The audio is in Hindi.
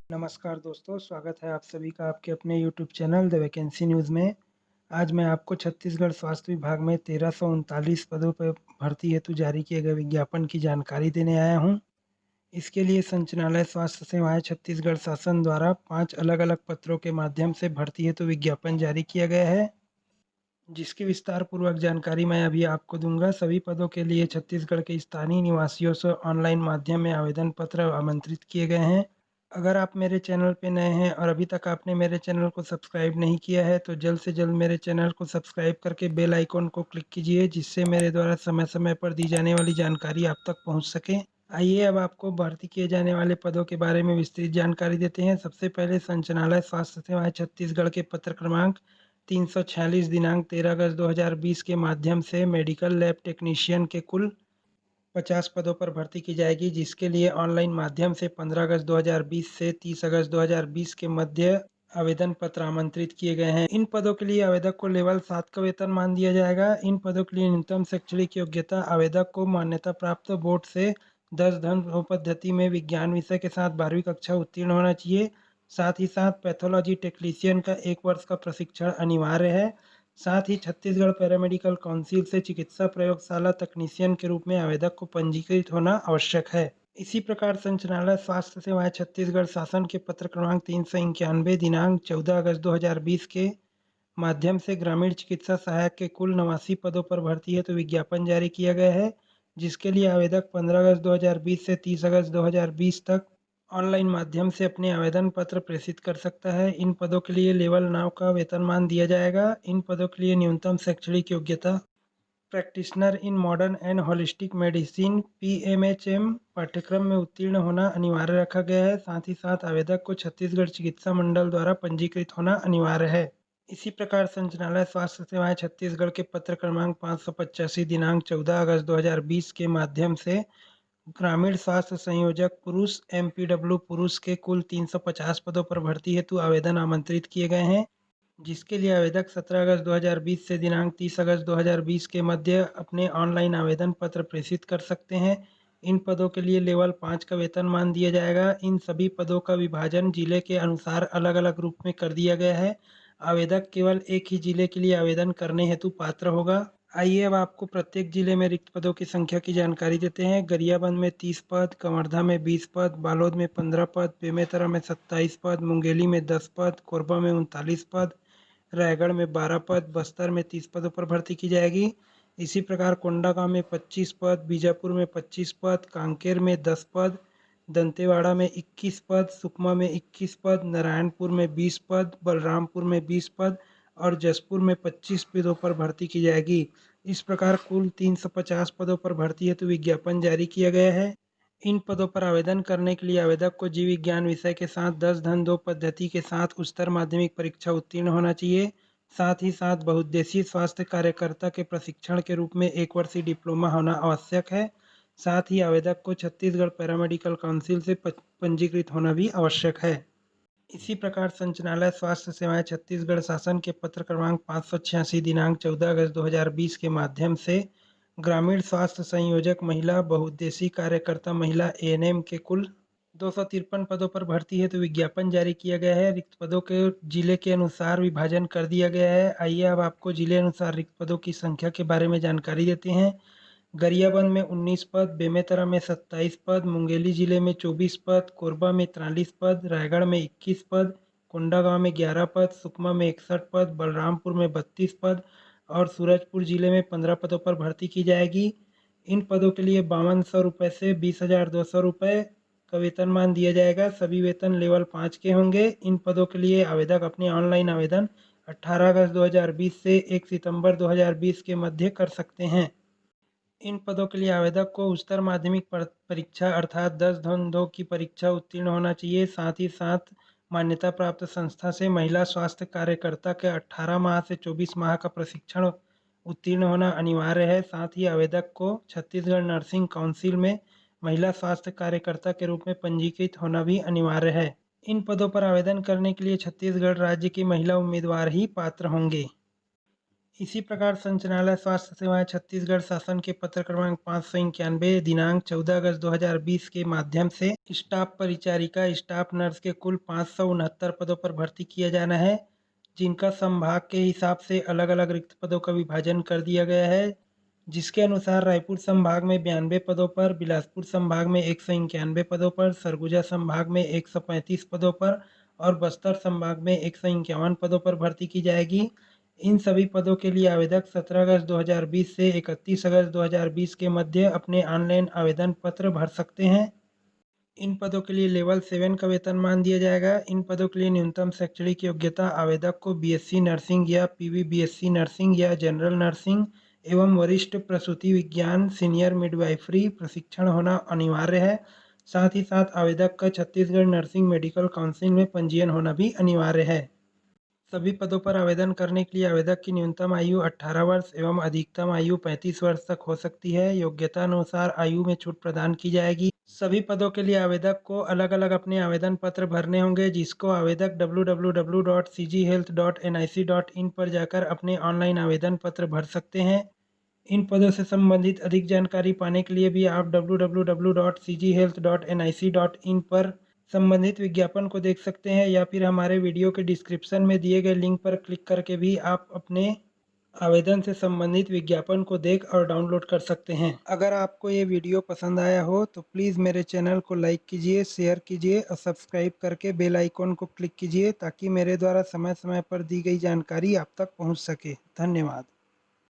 नमस्कार दोस्तों, स्वागत है आप सभी का आपके अपने YouTube channel the vacancy news में। आज मैं आपको छत्तीसगढ़ स्वास्थ्य विभाग में 1339 पदों पर भर्ती हेतु जारी किए गए विज्ञापन की जानकारी देने आया हूं। इसके लिए संचालनालय स्वास्थ्य सेवाएं छत्तीसगढ़ शासन द्वारा 5 अलग-अलग पत्रों के माध्यम से भर्ती हेतु विज्ञापन जारी किया गया है, जिसकी विस्तार पूर्वक जानकारी मैं अभी आपको दूंगा। सभी पदों के लिए छत्तीसगढ़ के स्थानीय निवासियों से ऑनलाइन माध्यम में आवेदन पत्र आमंत्रित किए गए हैं। अगर आप मेरे चैनल पे नए हैं और अभी तक आपने मेरे चैनल को सब्सक्राइब नहीं किया है तो जल्द से जल्द मेरे चैनल को सब्सक्राइब करके बेल आइकॉन को क्लिक कीजिए, जिससे मेरे द्वारा समय समय पर दी जाने वाली जानकारी आप तक पहुंच सके। आइए अब आपको भर्ती किए जाने वाले पदों के बारे में विस्तृत जानकारी देते हैं। सबसे पहले संचालनालय स्वास्थ्य सेवाएं छत्तीसगढ़ के पत्र क्रमांक 346 दिनांक 13 अगस्त 2020 के माध्यम से मेडिकल लैब टेक्नीशियन के कुल 50 पदों पर भर्ती की जाएगी, जिसके लिए ऑनलाइन माध्यम से 15 अगस्त 2020 से 30 अगस्त 2020 के मध्य आवेदन पत्र आमंत्रित किए गए हैं। इन पदों के लिए आवेदक को लेवल 7 का वेतनमान दिया जाएगा। इन पदों के लिए न्यूनतम शैक्षणिक योग्यता आवेदक को मान्यता प्राप्त बोर्ड से 10 धन दो पद्धति में विज्ञान विषय के साथ 12वीं कक्षा उत्तीर्ण होना चाहिए। साथ ही साथ पैथोलॉजी टेक्नीशियन का 1 वर्ष का प्रशिक्षण अनिवार्य है। साथ ही छत्तीसगढ़ पैरामेडिकल काउंसिल से चिकित्सा प्रयोगशाला तकनीशियन के रूप में आवेदक को पंजीकृत होना आवश्यक है। इसी प्रकार संचालनालय स्वास्थ्य सेवाएं छत्तीसगढ़ शासन के पत्र क्रमांक 391 दिनांक 14 अगस्त 2020 के माध्यम से ग्रामीण चिकित्सा सहायक के कुल 89 पदों पर भर्ती है तो विज्ञापन जारी किया गया है, जिसके लिए आवेदक 15 अगस्त 2020 से 30 अगस्त 2020 तक ऑनलाइन माध्यम से अपने आवेदन पत्र प्रेषित कर सकता है। इन पदों के लिए लेवल 9 का वेतनमान दिया जाएगा। इन पदों के लिए न्यूनतम शैक्षणिक योग्यता practitioner in modern and holistic medicine PMHM पाठ्यक्रम में उत्तीर्ण होना अनिवार्य रखा गया है। साथ ही साथ आवेदक को छत्तीसगढ़ चिकित्सा मंडल द्वारा पंजीकृत होना अनिवार्य है। इसी प्रकार संचालनालय स्वास्थ्य सेवाएं छत्तीसगढ़ के पत्र क्रमांक 585 दिनांक 14 अगस्त 2020 के माध्यम से ग्रामीण स्वास्थ्य संयोजक पुरुष एमपीडब्ल्यू पुरुष के कुल 350 पदों पर भर्ती हेतु आवेदन आमंत्रित किए गए हैं, जिसके लिए आवेदक 17 अगस्त 2020 से दिनांक 30 अगस्त 2020 के मध्य अपने ऑनलाइन आवेदन पत्र प्रेषित कर सकते हैं। इन पदों के लिए लेवल 5 का वेतनमान दिया जाएगा। इन सभी पदों का विभाजन जिले के अनुसार अलग अलग रूप में कर दिया गया है। आवेदक केवल एक ही जिले के लिए आवेदन करने हेतु पात्र होगा। आइए अब आपको प्रत्येक जिले में रिक्त पदों की संख्या की जानकारी देते हैं। गरियाबंद में 30 पद, कवर्धा में 20 पद, बालोद में 15 पद, बेमेतरा में 27 पद, मुंगेली में 10 पद, कोरबा में 39 पद, रायगढ़ में 12 पद, बस्तर में 30 पदों पर भर्ती की जाएगी। इसी प्रकार कोंडागांव में 25 पद, बीजापुर में 25 पद, कांकेर में 10 पद, दंतेवाड़ा में 21 पद, सुकमा में 21 पद, नारायणपुर में 20 पद, बलरामपुर में 20 पद और जसपुर में 25 पदों पर भर्ती की जाएगी। इस प्रकार कुल 350 पदों पर भर्ती हेतु विज्ञापन जारी किया गया है। इन पदों पर आवेदन करने के लिए आवेदक को जीव विज्ञान विषय के साथ 10 धन 2 पद्धति के साथ उच्चतर माध्यमिक परीक्षा उत्तीर्ण होना चाहिए। साथ ही साथ बहुउद्देशीय स्वास्थ्य कार्यकर्ता के प्रशिक्षण के रूप में 1 वर्षीय डिप्लोमा होना आवश्यक है। साथ ही आवेदक को छत्तीसगढ़ पैरामेडिकल काउंसिल से पंजीकृत होना भी आवश्यक है। इसी प्रकार संचालनालय स्वास्थ्य सेवाएं छत्तीसगढ़ शासन के पत्र क्रमांक 586 दिनांक 14 अगस्त 2020 के माध्यम से ग्रामीण स्वास्थ्य संयोजक महिला बहुउद्देशीय कार्यकर्ता महिला एएनएम के कुल 253 पदों पर भर्ती है तो विज्ञापन जारी किया गया है। रिक्त पदों के जिले के अनुसार विभाजन कर दिया गया है। आइए अब आपको जिले अनुसार रिक्त पदों की संख्या के बारे में जानकारी देते हैं। गरियाबंद में 19 पद, बेमेतरा में 27 पद, मुंगेली जिले में 24 पद, कोरबा में 43 पद, रायगढ़ में 21 पद, कोंडागांव में 11 पद, सुकमा में 61 पद, बलरामपुर में 32 पद और सूरजपुर जिले में 15 पदों पर भर्ती की जाएगी। इन पदों के लिए 5200 रुपये से 20,200 रुपये का वेतनमान दिया जाएगा। सभी वेतन लेवल 5 के होंगे। इन पदों के लिए आवेदक अपने ऑनलाइन आवेदन 18 अगस्त 2020 से 1 सितंबर 2020 के मध्य कर सकते हैं। इन पदों के लिए आवेदक को उच्चतर माध्यमिक परीक्षा अर्थात 10 धन 2 की परीक्षा उत्तीर्ण होना चाहिए। साथ ही साथ मान्यता प्राप्त संस्था से महिला स्वास्थ्य कार्यकर्ता के 18 माह से 24 माह का प्रशिक्षण उत्तीर्ण होना अनिवार्य है। साथ ही आवेदक को छत्तीसगढ़ नर्सिंग काउंसिल में महिला स्वास्थ्य कार्यकर्ता के रूप में पंजीकृत होना भी अनिवार्य है। इन पदों पर आवेदन करने के लिए छत्तीसगढ़ राज्य की महिला उम्मीदवार ही पात्र होंगे। इसी प्रकार संचालनालय स्वास्थ्य सेवाएं छत्तीसगढ़ शासन के पत्र क्रमांक 591 दिनांक 14 अगस्त 2020 के माध्यम से स्टाफ परिचारिका स्टाफ नर्स के कुल 569 पदों पर भर्ती किया जाना है, जिनका संभाग के हिसाब से अलग अलग रिक्त पदों का विभाजन कर दिया गया है। जिसके अनुसार रायपुर संभाग में 92 पदों पर, बिलासपुर संभाग में 191 पदों पर, सरगुजा संभाग में 135 पदों पर और बस्तर संभाग में 151 पदों पर भर्ती की जाएगी। इन सभी पदों के लिए आवेदक 17 अगस्त 2020 से 31 अगस्त 2020 के मध्य अपने ऑनलाइन आवेदन पत्र भर सकते हैं। इन पदों के लिए लेवल 7 का वेतनमान दिया जाएगा। इन पदों के लिए न्यूनतम शैक्षणिक योग्यता आवेदक को बीएससी नर्सिंग या पीवीबीएससी नर्सिंग या जनरल नर्सिंग एवं वरिष्ठ प्रसूति विज्ञान सीनियर मिडवाइफरी प्रशिक्षण होना अनिवार्य है। साथ ही साथ आवेदक का छत्तीसगढ़ नर्सिंग मेडिकल काउंसिल में पंजीयन होना भी अनिवार्य है। सभी पदों पर आवेदन करने के लिए आवेदक की न्यूनतम आयु 18 वर्ष एवं अधिकतम आयु 35 वर्ष तक हो सकती है। योग्यता अनुसार आयु में छूट प्रदान की जाएगी। सभी पदों के लिए आवेदक को अलग अलग अपने आवेदन पत्र भरने होंगे, जिसको आवेदक www.cghealth.nic.in पर जाकर अपने ऑनलाइन आवेदन पत्र भर सकते हैं। इन पदों से संबंधित अधिक जानकारी पाने के लिए भी आप www.cghealth.nic.in पर संबंधित विज्ञापन को देख सकते हैं, या फिर हमारे वीडियो के डिस्क्रिप्शन में दिए गए लिंक पर क्लिक करके भी आप अपने आवेदन से संबंधित विज्ञापन को देख और डाउनलोड कर सकते हैं। अगर आपको ये वीडियो पसंद आया हो तो प्लीज़ मेरे चैनल को लाइक कीजिए, शेयर कीजिए और सब्सक्राइब करके बेल आइकॉन को क्लिक कीजिए, ताकि मेरे द्वारा समय समय पर दी गई जानकारी आप तक पहुंच सके। धन्यवाद।